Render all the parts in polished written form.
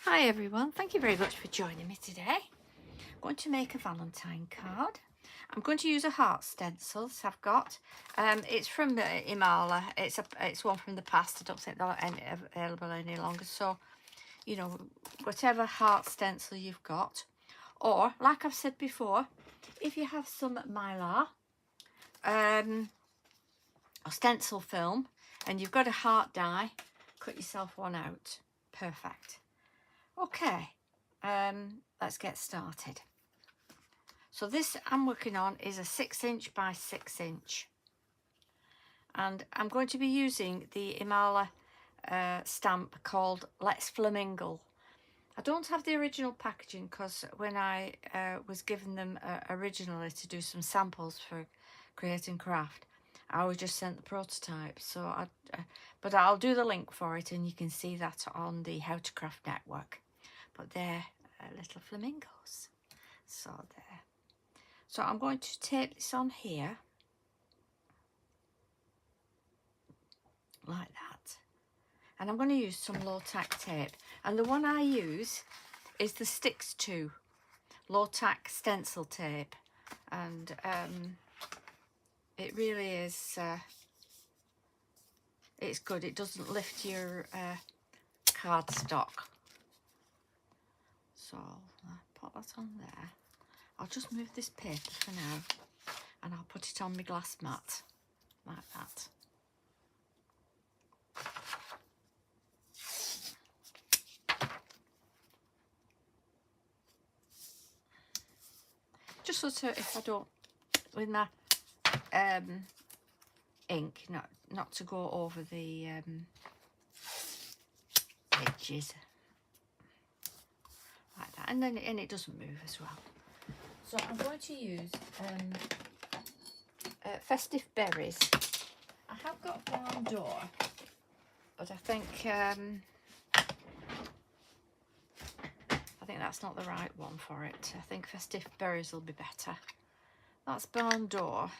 Hi everyone, thank you very much for joining me today. I'm going to make a Valentine card. I'm going to use a heart stencil I've got. It's from Imala. It's one from the past. I don't think they're available any longer. So, you know, whatever heart stencil you've got. Or, like I've said before, if you have some Mylar or stencil film and you've got a heart die, cut yourself one out. Perfect. Okay, let's get started. So this I'm working on is a 6" by 6", and I'm going to be using the Imala stamp called Let's Flamingle. I don't have the original packaging because when I was given them originally to do some samples for Create and Craft, I was just sent the prototype. So but I'll do the link for it and you can see that on the How to Craft network. But they're little flamingos. So there. So I'm going to tape this on here like that, and I'm going to use some low tack tape, and the one I use is the Sticks 2 low tack stencil tape, and it really is it's good. It doesn't lift your cardstock. So I'll put that on there. I'll just move this paper for now and I'll put it on my glass mat like that. Just so to, if I don't, with my ink, not to go over the edges like that, and then it doesn't move as well. So I'm going to use Festive Berries. I have got Barn Door, but I think that's not the right one for it. I think Festive Berries will be better. That's Barn Door,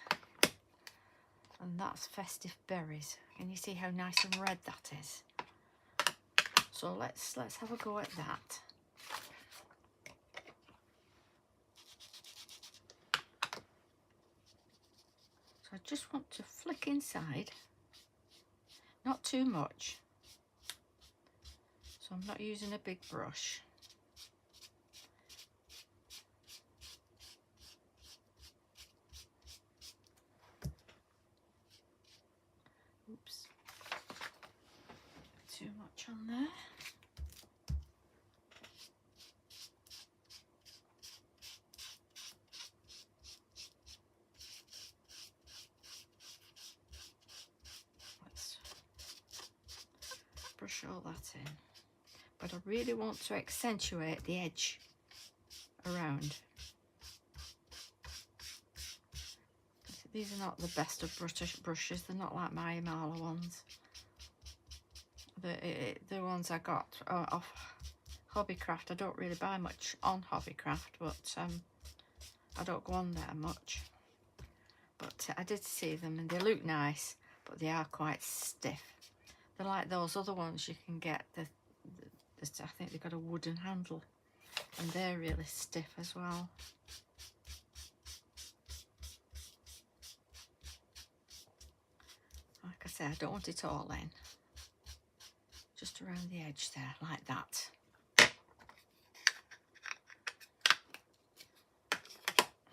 and that's Festive Berries. Can you see how nice and red that is? So let's have a go at that. I just want to flick inside, not too much, so I'm not using a big brush. Oops, too much on there. Brush all that in, but I really want to accentuate the edge around. These are not the best of brushes. They're not like my Imala ones. The ones I got off Hobbycraft. I don't really buy much on Hobbycraft, but I don't go on there much. But I did see them and they look nice, but they are quite stiff. They're like those other ones you can get. I think they've got a wooden handle, and they're really stiff as well. Like I said, I don't want it all in. Just around the edge there, like that.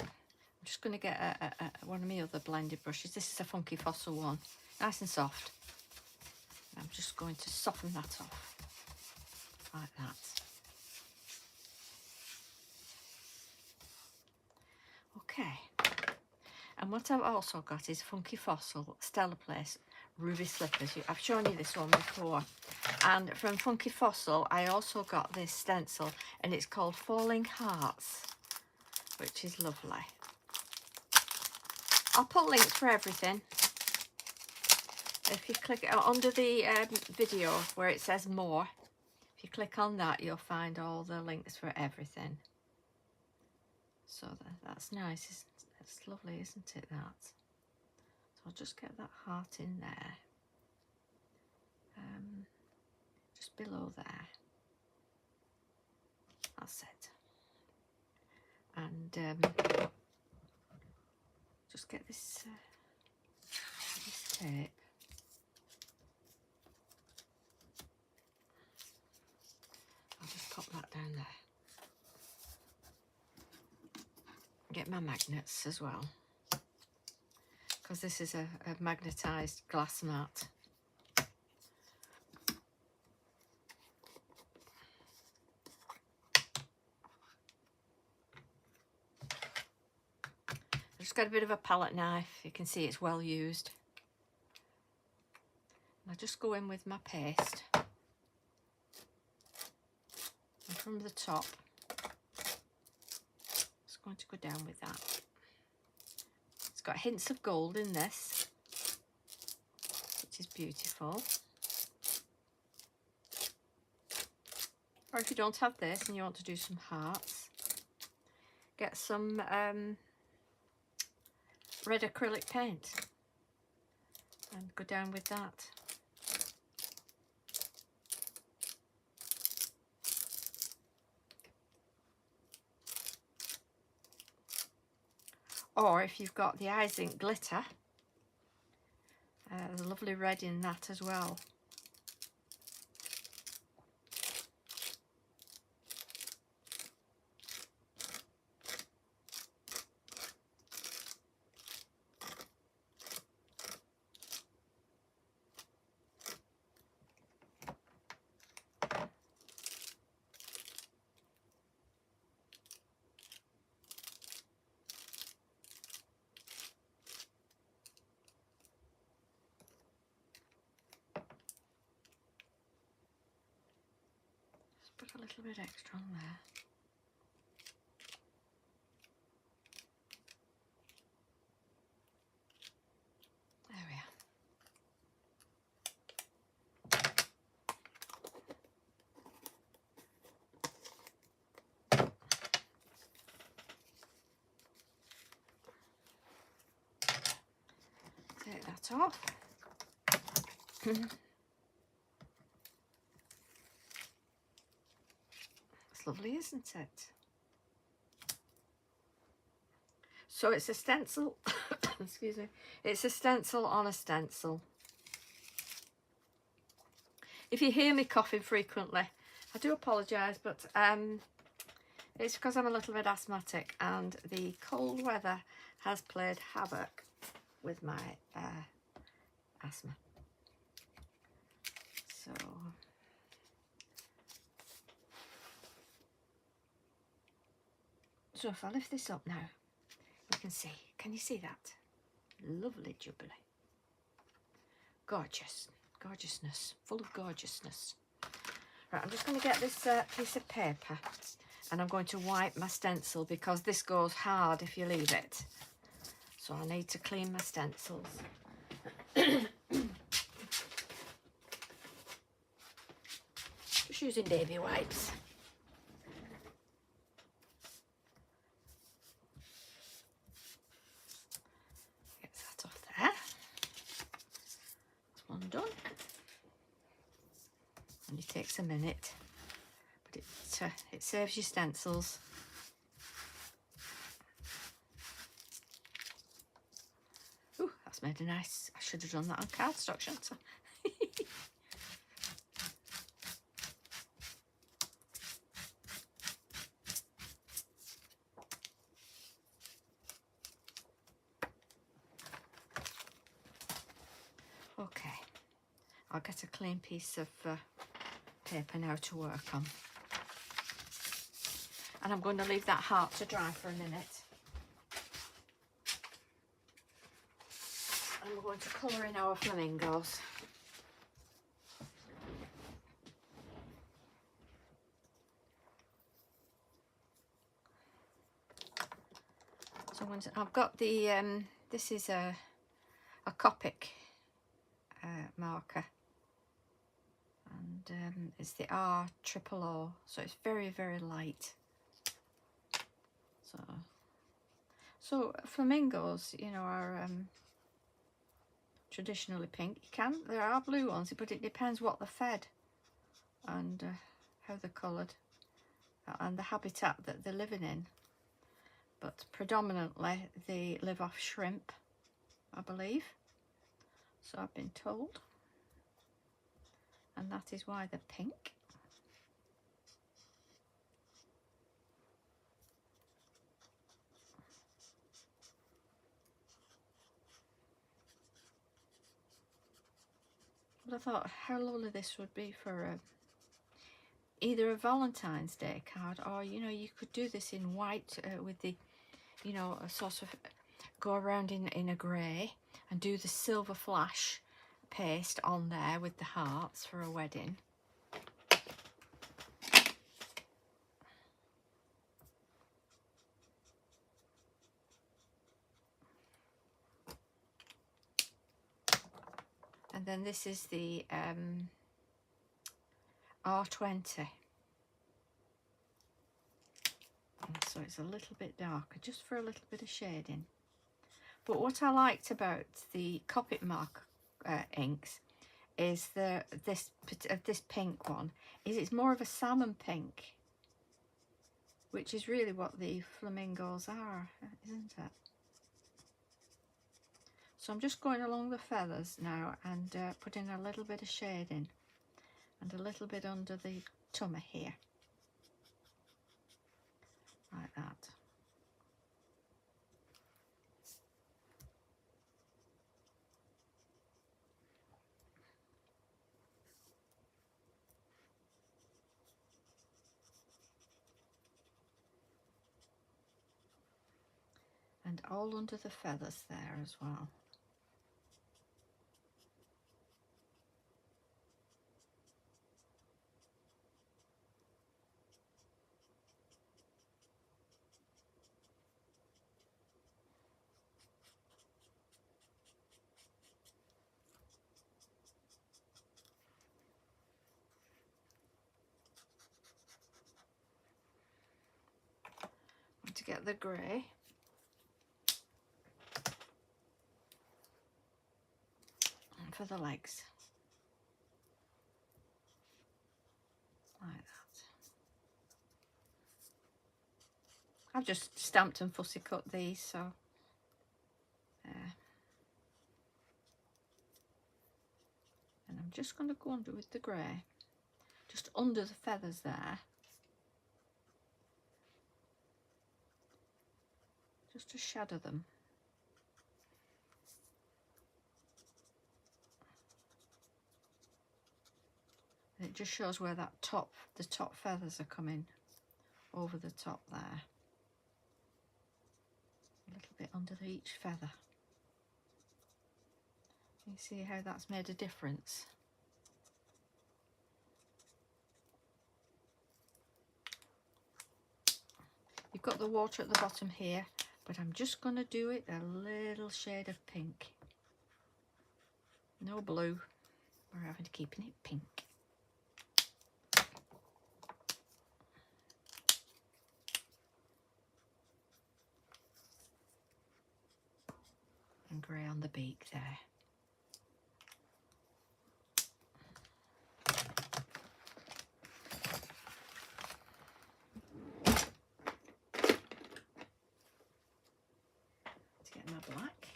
I'm just going to get one of my other blended brushes. This is a Funky Fossil one, nice and soft. I'm just going to soften that off, like that. Okay, and what I've also got is Funky Fossil Stellar Place Ruby Slippers. I've shown you this one before. And from Funky Fossil, I also got this stencil, and it's called Falling Hearts, which is lovely. I'll put links for everything. If you click under the video where it says more, if you click on that, you'll find all the links for everything. So that's nice. It's lovely, isn't it, that? So I'll just get that heart in there. Just below there. That's it. And just get this tape. I'll just pop that down there. Get my magnets as well, because this is a magnetised glass mat. I've just got a bit of a palette knife. You can see it's well used. I'll just go in with my paste. And from the top, it's going to go down with that. It's got hints of gold in this, which is beautiful. Or if you don't have this and you want to do some hearts, get some red acrylic paint and go down with that. Or if you've got the Eyes Ink glitter, there's a lovely red in that as well. Put a little bit extra on there. There we are. Take that off. It's lovely, isn't it? So it's a stencil. Excuse me. It's a stencil on a stencil. If you hear me coughing frequently, I do apologise, but it's because I'm a little bit asthmatic and the cold weather has played havoc with my asthma. So if I lift this up now, you can see. Can you see that? Lovely jubilee. Gorgeous. Gorgeousness. Full of gorgeousness. Right, I'm just going to get this piece of paper and I'm going to wipe my stencil because this goes hard if you leave it. So I need to clean my stencils. Just using baby wipes. Get that off there. That's one done. Only takes a minute, but it saves your stencils. Ooh, that's made a nice. I should have done that on cardstock, shouldn't I? Okay, I'll get a clean piece of paper now to work on. And I'm going to leave that heart to dry for a minute. And we're going to colour in our flamingos. So I've got the, this is a Copic marker. And it's the R000, so it's very, very light. So flamingos, you know, are traditionally pink. There are blue ones, but it depends what they're fed and how they're coloured. and the habitat that they're living in. But predominantly they live off shrimp, I believe. So I've been told. And that is why they're pink. But I thought how lovely this would be for either a Valentine's Day card, or you know, you could do this in white with the, you know, a sort of go around in a grey and do the silver flash paste on there with the hearts for a wedding. And then this is the R20. So it's a little bit darker, just for a little bit of shading. But what I liked about the Copic Mark inks is this pink one is it's more of a salmon pink, which is really what the flamingos are, isn't it? So I'm just going along the feathers now and putting a little bit of shading and a little bit under the tummy here, like that. And all under the feathers there as well. To get the grey. And for the legs. Like that. I've just stamped and fussy cut these, so and I'm just going to go under with the grey, just under the feathers there, just to shadow them. And it just shows where that the top feathers are coming over the top there. A little bit under each feather. You see how that's made a difference? You've got the water at the bottom here, but I'm just going to do it a little shade of pink. No blue. We're having to keep it pink. And grey on the beak there. To get my black.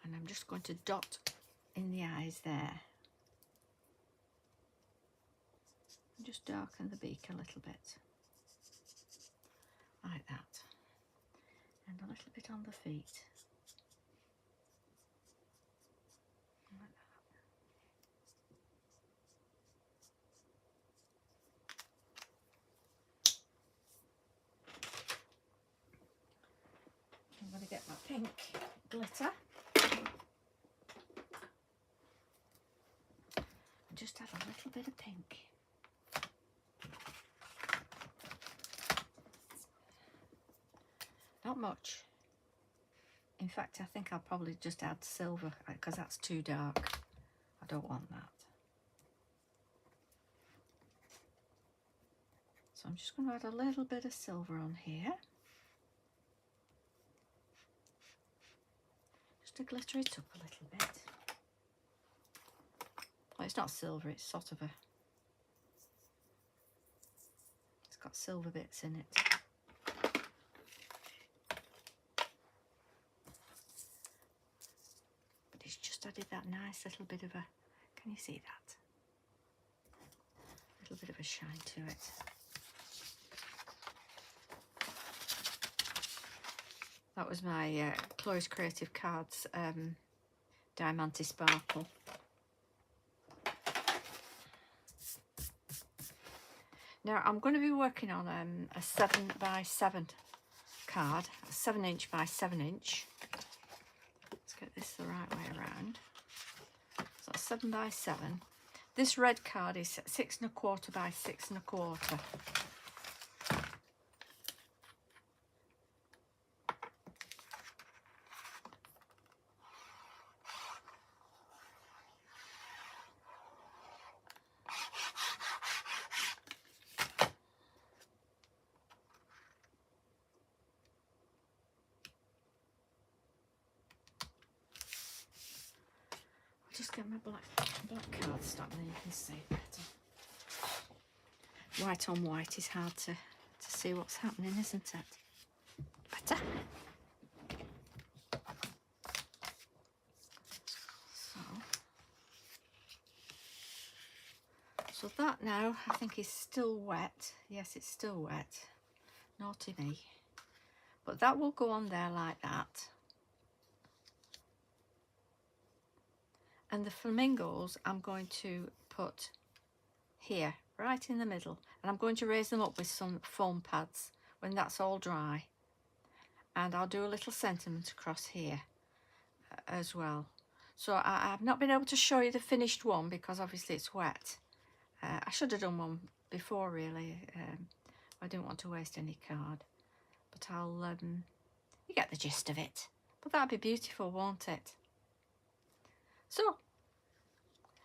And I'm just going to dot in the eyes there. And just darken the beak a little bit. Like that. And a little bit on the feet. Like that. I'm going to get my pink glitter. And just add a little bit of pink. Not much. In fact, I think I'll probably just add silver because that's too dark. I don't want that. So I'm just going to add a little bit of silver on here. Just to glitter it up a little bit. Well, it's not silver, it's sort of a It's got silver bits in it. But it's just added that nice little bit of a, can you see that? A little bit of a shine to it. That was my Chloe's Creative Cards Diamante Sparkle. Now I'm going to be working on a 7x7 card, a 7" by 7". Let's get this the right way around. So 7x7. This red card is 6 1/4 by 6 1/4. Just get my black card stack, then you can see better. White on white is hard to see what's happening, isn't it? Better. So that now I think is still wet. Yes, it's still wet. Naughty me. But that will go on there like that. And the flamingos I'm going to put here, right in the middle. And I'm going to raise them up with some foam pads when that's all dry. And I'll do a little sentiment across here as well. So I've not been able to show you the finished one because obviously it's wet. I should have done one before really. I didn't want to waste any card. But I'll, you get the gist of it. But that'd be beautiful, won't it? So,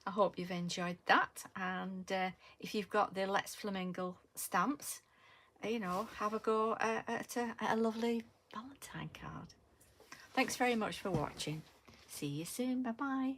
I hope you've enjoyed that, and if you've got the Let's Flamingle stamps, you know, have a go at a lovely Valentine card. Thanks very much for watching. See you soon. Bye-bye.